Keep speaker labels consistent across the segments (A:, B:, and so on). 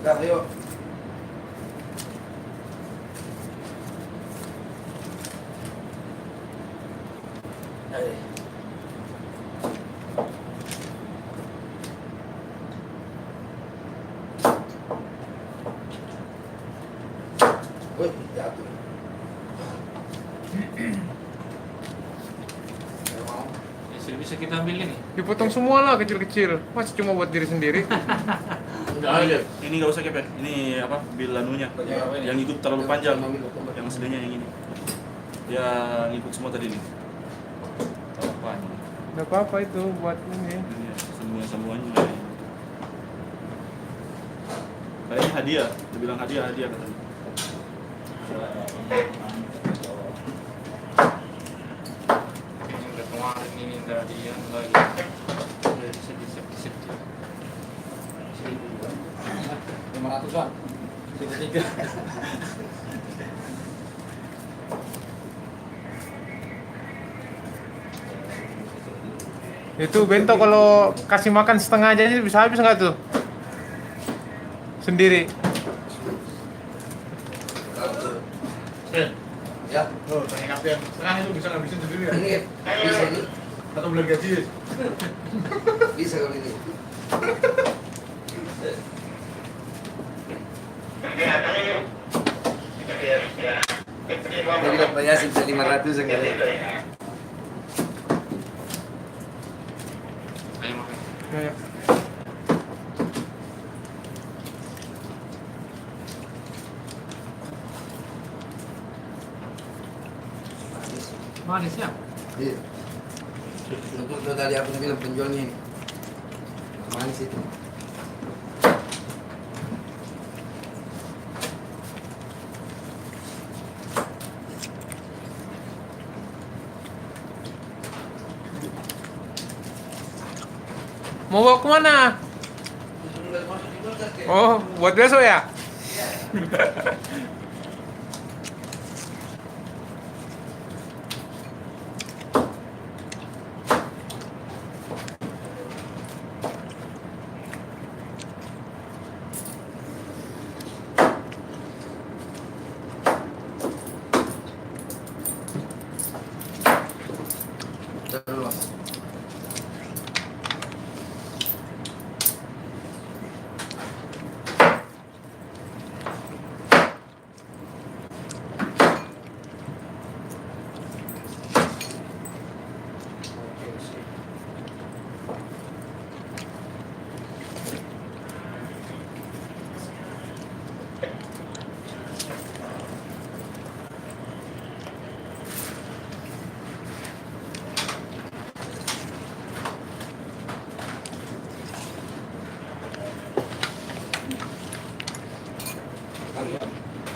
A: Udah, ayo. Ayo. Woi, jatuh.
B: Bisa kita ambil ini.
C: Dipotong semua lah kecil-kecil. Masih cuma buat diri sendiri.
A: Enggak aja.
D: Ini nggak usah kepet. Ini apa? Bil anunya. Yang ikut terlalu panjang. Yang aslinya yang ini. Yang ikut semua tadi nih. Terlalu panjang.
C: Nggak apa-apa itu buat ini.
D: Ini sambungannya. Kayaknya hadiah. Dia bilang hadiah katanya.
B: Ini udah kemarin ini dari yang lagi. Udah disep-disep.
A: 500-an. 3.
C: Itu bento kalau kasih makan setengah aja sih bisa habis nggak tuh? Sendiri.
A: Ya,
E: Oh, tanya kapten. Setengah itu bisa ngabisin sendiri ya?
A: ini bisa ini.
E: Atau bulan gaji?
A: Bisa kalau ini. Dia bilang bayar sampai 500 enggak ada.
B: Ayo makan.
C: Ya, ya.
B: Manis ya?
A: Iya. Untuk tadi aku bilang penjualnya ini. Manis itu.
C: Mau bawa kemana? Oh, buat besok ya?
A: Terus.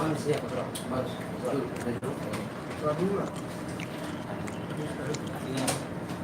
A: Manis ya, bro. Manis. Selalu.
E: Rabu lah.